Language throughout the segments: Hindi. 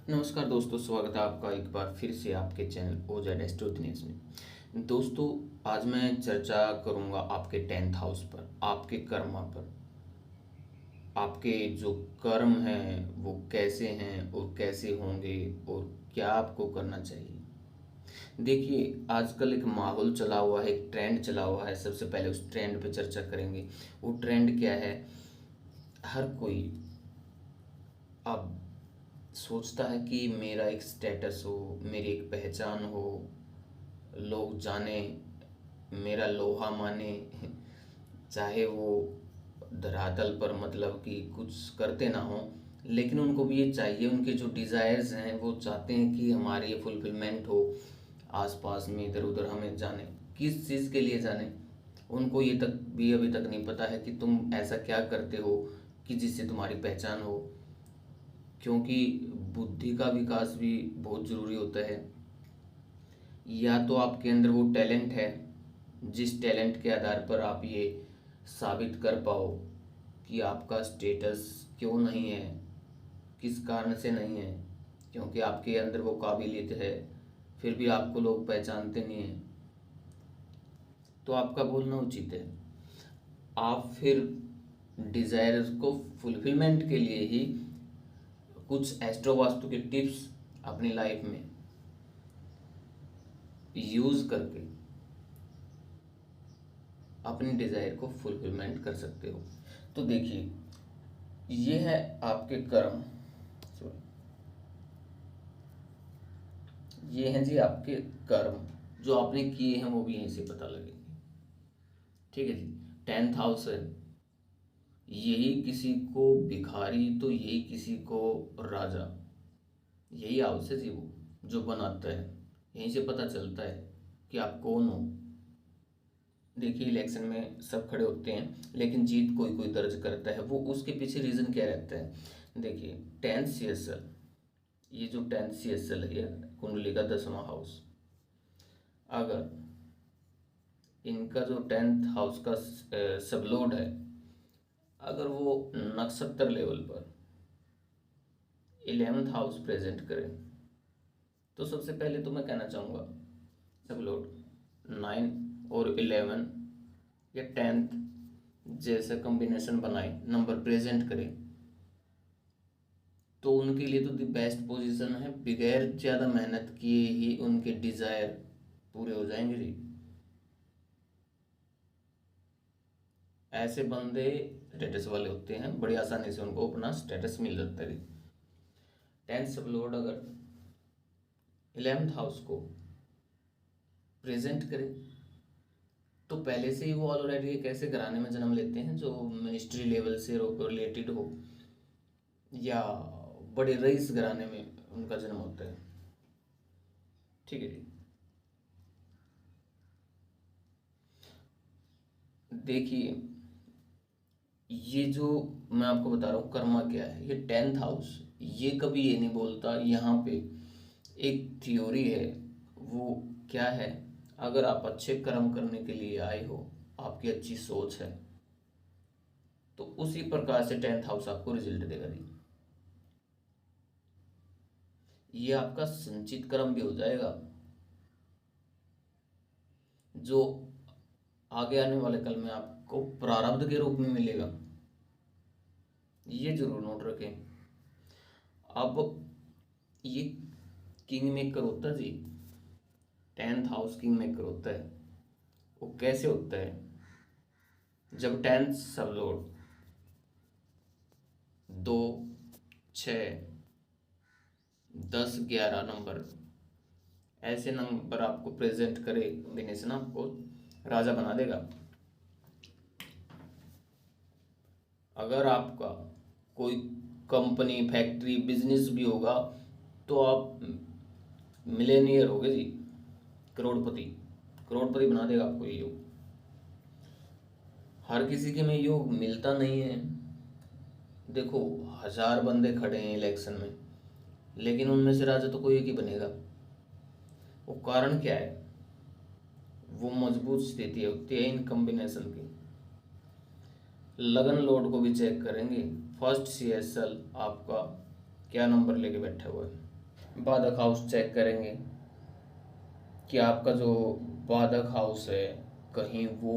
नमस्कार दोस्तों, स्वागत है आपका एक बार फिर से आपके चैनल ओजेड एस्ट्रो दिनेश में। दोस्तों, आज मैं चर्चा करूंगा आपके 10th हाउस पर, आपके कर्मा पर। आपके जो कर्म हैं वो कैसे हैं और कैसे होंगे और क्या आपको करना चाहिए। देखिए, आजकल एक माहौल चला हुआ है, एक ट्रेंड चला हुआ है। सबसे पहले उस ट्रेंड पे चर्चा करेंगे। वो ट्रेंड क्या है? हर कोई अब सोचता है कि मेरा एक स्टेटस हो, मेरी एक पहचान हो, लोग जाने, मेरा लोहा माने। चाहे वो धरातल पर मतलब कि कुछ करते ना हो, लेकिन उनको भी ये चाहिए, उनके जो डिज़ायर्स हैं वो चाहते हैं कि हमारी ये फुलफिलमेंट हो। आसपास में इधर उधर हमें जाने, किस चीज़ के लिए जाने, उनको ये तक भी अभी तक नहीं पता है कि तुम ऐसा क्या करते हो कि जिससे तुम्हारी पहचान हो। क्योंकि बुद्धि का विकास भी बहुत ज़रूरी होता है। या तो आपके अंदर वो टैलेंट है, जिस टैलेंट के आधार पर आप ये साबित कर पाओ कि आपका स्टेटस क्यों नहीं है, किस कारण से नहीं है। क्योंकि आपके अंदर वो काबिलियत है, फिर भी आपको लोग पहचानते नहीं हैं, तो आपका बोलना उचित है। आप फिर डिज़ायर्स को फुलफिलमेंट के लिए ही कुछ एस्ट्रो वास्तु के टिप्स अपनी लाइफ में यूज़ करके अपनी डिज़ायर को फुलफिलमेंट कर सकते हो। तो देखिए, ये है आपके कर्म, सॉरी, ये हैं जी आपके कर्म। जो आपने किए हैं वो भी यहीं से पता लगेंगे। ठीक है जी। 10th हाउस है, यही किसी को भिखारी तो यही किसी को राजा, यही हाउस है जी वो जो बनाता है। यहीं से पता चलता है कि आप कौन हो। देखिए, इलेक्शन में सब खड़े होते हैं, लेकिन जीत कोई कोई दर्ज करता है। वो उसके पीछे रीज़न क्या रहता है? देखिए, 10th CSL, ये जो 10th CSL है, कुंडली का 10वां हाउस, अगर इनका जो 10th हाउस का सबलोड है, अगर वो नक्षत्र लेवल पर 11th हाउस प्रेजेंट करे, तो सबसे पहले तो मैं कहना चाहूँगा, सबलोड 9 और 11 या 10th जैसा कॉम्बिनेशन बनाए, नंबर प्रेजेंट करे, तो उनके लिए तो द बेस्ट पोजीशन है। बगैर ज़्यादा मेहनत किए ही उनके डिज़ायर पूरे हो जाएंगे जी। ऐसे बंदे स्टेटस वाले होते हैं, बड़ी आसानी से उनको अपना स्टेटस मिल जाता है। 10th सब लॉर्ड अगर 11th हाउस को प्रेजेंट करे, तो पहले से ही वो ऑलरेडी एक ऐसे घराने में जन्म लेते हैं जो मिनिस्ट्री लेवल से रिलेटेड हो, या बड़े रईस घराने में उनका जन्म होता है। ठीक है जी। देखिए, ये जो मैं आपको बता रहा हूँ कर्मा क्या है, ये 10th हाउस, ये कभी ये नहीं बोलता। यहाँ पे एक थ्योरी है, वो क्या है? अगर आप अच्छे कर्म करने के लिए आए हो, आपकी अच्छी सोच है, तो उसी प्रकार से 10th हाउस आपको रिजल्ट देगा जी। ये आपका संचित कर्म भी हो जाएगा, जो आगे आने वाले कल में आपको प्रारब्ध के रूप में मिलेगा। ये जरूर नोट रखें। अब ये किंग मेकर होता है जी, 10th हाउस किंग मेकर होता है। वो कैसे होता है? जब 10th सब लोग 2, 6, 10, 11 नंबर, ऐसे नंबर आपको प्रेजेंट करे, देने से ना आपको राजा बना देगा। अगर आपका कोई कंपनी, फैक्ट्री, बिजनेस भी होगा, तो आप मिलेनियर होगे जी, करोड़पति। करोड़पति बना देगा आपको ये योग। हर किसी के में योग मिलता नहीं है। देखो, 1000 बंदे खड़े हैं इलेक्शन में, लेकिन उनमें से राजा तो कोई एक ही बनेगा। वो कारण क्या है? वो मजबूत स्थिति होती है इन कॉम्बिनेशन की। लगन लोड को भी चेक करेंगे। फर्स्ट CSL आपका क्या नंबर लेके बैठा हुआ है? बाधक हाउस चेक करेंगे कि आपका जो बाधक हाउस है कहीं वो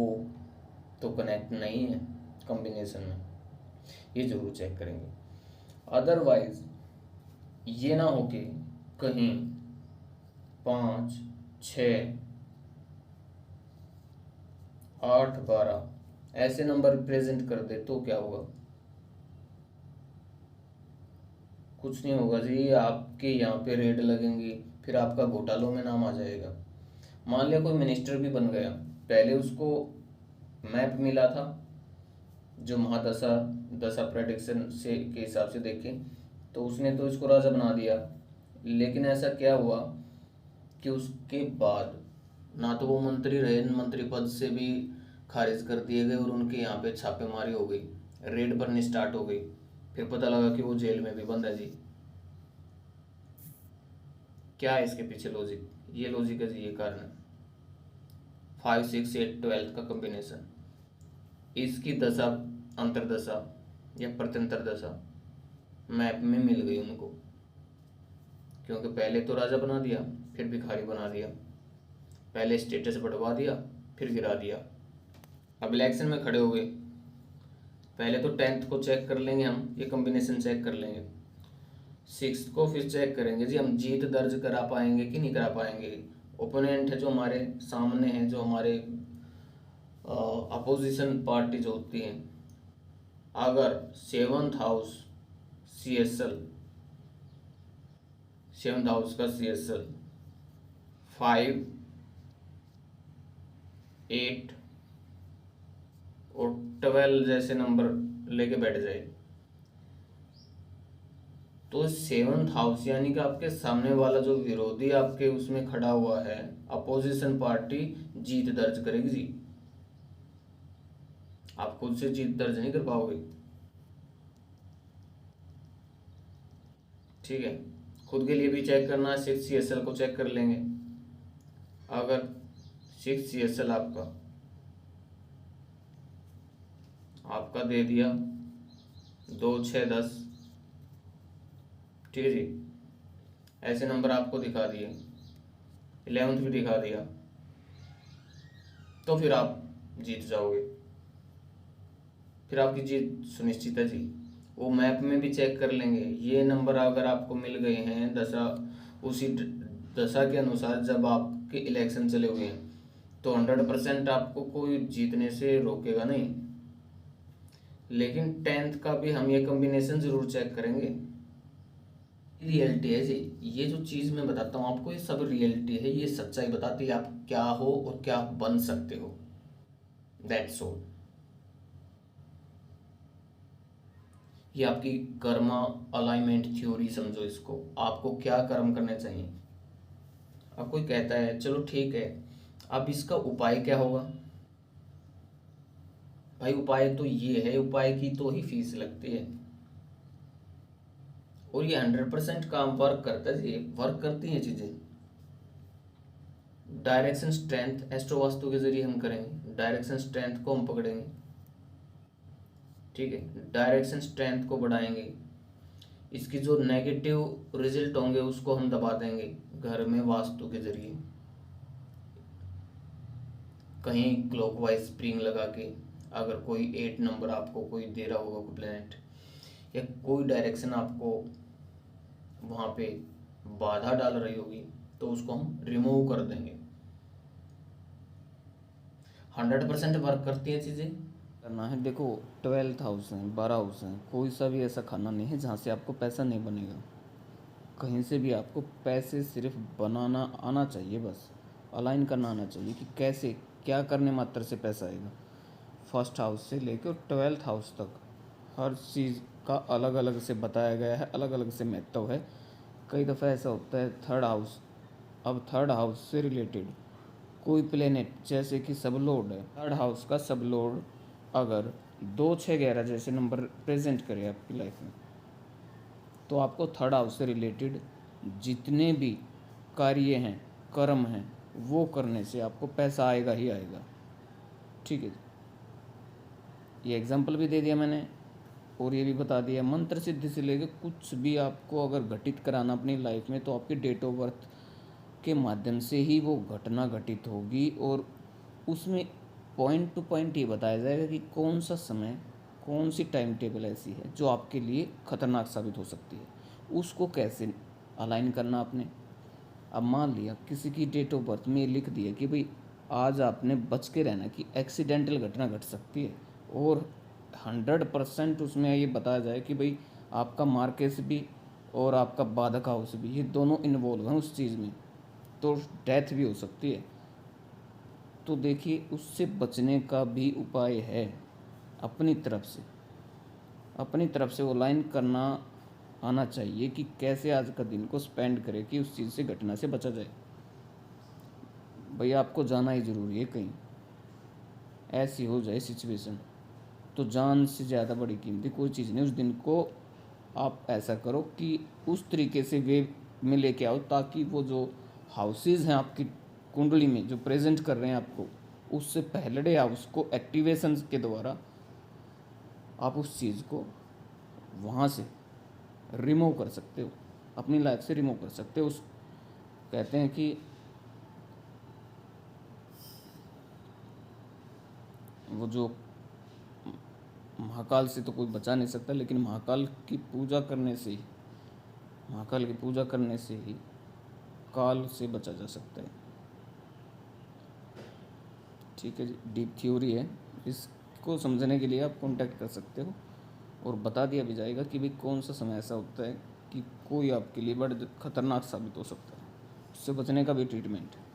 तो कनेक्ट नहीं है कॉम्बिनेशन में, ये ज़रूर चेक करेंगे। अदरवाइज ये ना हो कि कहीं 5, 6, 8, 12 ऐसे नंबर प्रेजेंट कर दे तो क्या होगा? कुछ नहीं होगा जी, आपके यहाँ पे रेड लगेंगी, फिर आपका घोटालों में नाम आ जाएगा। मान लिया कोई मिनिस्टर भी बन गया, पहले उसको मैप मिला था जो महादशा दशा प्रेडिक्शन से के हिसाब से देखें तो उसने तो इसको राजा बना दिया, लेकिन ऐसा क्या हुआ कि उसके बाद ना तो वो मंत्री रहे, मंत्री पद से भी खारिज कर दिए गए और उनके यहाँ पे छापेमारी हो गई, रेड बननी स्टार्ट हो गई, फिर पता लगा कि वो जेल में भी बंद है जी। क्या है इसके पीछे लॉजिक? ये लॉजिक है जी, ये कारण है 5, 6, 8, 12 का कॉम्बिनेशन। इसकी दशा अंतरदशा या प्रत्यंतर दशा मैप में मिल गई उनको, क्योंकि पहले तो राजा बना दिया, फिर भिखारी बना दिया, पहले स्टेटस बढ़वा दिया, फिर गिरा दिया। अब इलेक्शन में खड़े हो गए, पहले तो 10th को चेक कर लेंगे हम, ये कॉम्बिनेशन चेक कर लेंगे, 6th को फिर चेक करेंगे जी हम जीत दर्ज करा पाएंगे कि नहीं करा पाएंगे। ओपोनेंट है जो हमारे सामने है, जो हमारे अपोजिशन पार्टी जो होती हैं, अगर 7th house CSL, 7th house का CSL 5, 8 और 12 जैसे नंबर लेके बैठ जाए तो 7th हाउस यानी कि आपके सामने वाला जो विरोधी आपके उसमें खड़ा हुआ है, अपोजिशन पार्टी जीत दर्ज करेगी जी। आप खुद से जीत दर्ज नहीं कर पाओगे, ठीक है। खुद के लिए भी चेक करना है, 6 CSL को चेक कर लेंगे। अगर 6 CSL आपका दे दिया 2, 6, 10, ठीक है जी, ऐसे नंबर आपको दिखा दिए, 11th भी दिखा दिया, तो फिर आप जीत जाओगे, फिर आपकी जीत सुनिश्चित है जी। वो मैप में भी चेक कर लेंगे, ये नंबर अगर आपको मिल गए हैं दशा, उसी दशा के अनुसार जब आपके इलेक्शन चले हुए हैं तो 100% आपको कोई जीतने से रोकेगा नहीं। लेकिन 10th का भी हम ये कॉम्बिनेशन ज़रूर चेक करेंगे। रियलिटी है जी, ये जो चीज़ मैं बताता हूँ आपको, ये सब रियलिटी है, ये सच्चाई बताती है आप क्या हो और क्या बन सकते हो, दैट्स ऑल। ये आपकी कर्मा अलाइनमेंट थ्योरी समझो इसको, आपको क्या कर्म करने चाहिए। अब कोई कहता है चलो ठीक है, अब इसका उपाय क्या होगा? भाई उपाय तो ये है, उपाय की तो ही फीस लगती है, और ये 100% काम वर्क करता है, ये वर्क करती हैं चीज़ें। डायरेक्शन स्ट्रेंथ एस्ट्रो वास्तु के जरिए हम करेंगे, डायरेक्शन स्ट्रेंथ को हम पकड़ेंगे, ठीक है, डायरेक्शन स्ट्रेंथ को बढ़ाएंगे, इसकी जो नेगेटिव रिजल्ट होंगे उसको हम दबा देंगे घर में वास्तु के जरिए, कहीं क्लॉकवाइज स्प्रिंग लगा के। अगर कोई 8 नंबर आपको कोई दे रहा होगा कोई प्लेनेट, या कोई डायरेक्शन आपको वहाँ पे बाधा डाल रही होगी, तो उसको हम रिमूव कर देंगे। 100% वर्क करती है चीज़ें। करना है, देखो 12th हाउस है, 12 हाउस है, कोई सा भी ऐसा खाना नहीं है जहाँ से आपको पैसा नहीं बनेगा। कहीं से भी आपको पैसे सिर्फ बनाना आना चाहिए, बस अलाइन करना आना चाहिए कि कैसे क्या करने मात्र से पैसा आएगा। फर्स्ट हाउस से लेकर 12th हाउस तक हर चीज़ का अलग अलग से बताया गया है, अलग अलग से महत्व है। कई दफ़ा ऐसा होता है थर्ड हाउस, अब थर्ड हाउस से रिलेटेड कोई प्लेनेट जैसे कि सब लोड है, थर्ड हाउस का सब लोड अगर 2, 6, 11 जैसे नंबर प्रेजेंट करे आपकी लाइफ में, तो आपको थर्ड हाउस से रिलेटेड जितने भी कार्य हैं, कर्म हैं, वो करने से आपको पैसा आएगा ही आएगा, ठीक है। ये एग्जांपल भी दे दिया मैंने और ये भी बता दिया मंत्र सिद्धि से लेकर कुछ भी आपको अगर घटित कराना अपनी लाइफ में तो आपकी डेट ऑफ बर्थ के माध्यम से ही वो घटना घटित होगी। और उसमें पॉइंट टू पॉइंट ये बताया जाएगा कि कौन सा समय, कौन सी टाइम टेबल ऐसी है जो आपके लिए खतरनाक साबित हो सकती है, उसको कैसे अलाइन करना आपने। अब मान लिया किसी की डेट ऑफ बर्थ में ये लिख दिया कि भाई आज आपने बच के रहना कि एक्सीडेंटल घटना घट सकती है, और 100% उसमें ये बताया जाए कि भाई आपका मार्केस भी और आपका बाधक हाउस भी, ये दोनों इन्वॉल्व हैं उस चीज़ में, तो डेथ भी हो सकती है। तो देखिए उससे बचने का भी उपाय है अपनी तरफ से वो लाइन करना आना चाहिए कि कैसे आज का दिन को स्पेंड करें कि उस चीज़ से, घटना से बचा जाए। भैया आपको जाना ही ज़रूरी है कहीं, ऐसी हो जाए सिचुएशन तो जान से ज़्यादा बड़ी कीमती कोई चीज़ नहीं। उस दिन को आप ऐसा करो कि उस तरीके से वे में लेके आओ ताकि वो जो हाउसेज हैं आपकी कुंडली में जो प्रेजेंट कर रहे हैं आपको, उससे पहले आप उसको एक्टिवेशन के द्वारा आप उस चीज़ को वहाँ से रिमूव कर सकते हो, अपनी लाइफ से रिमूव कर सकते हो। उस कहते हैं कि वो जो महाकाल से तो कोई बचा नहीं सकता, लेकिन महाकाल की पूजा करने से ही, महाकाल की पूजा करने से ही काल से बचा जा सकता है। ठीक है जी, डीप थ्योरी है, इसको समझने के लिए आप कांटेक्ट कर सकते हो और बता दिया भी जाएगा कि भाई कौन सा समय ऐसा होता है कि कोई आपके लिए बड़ा खतरनाक साबित हो सकता है, उससे बचने का भी ट्रीटमेंट है।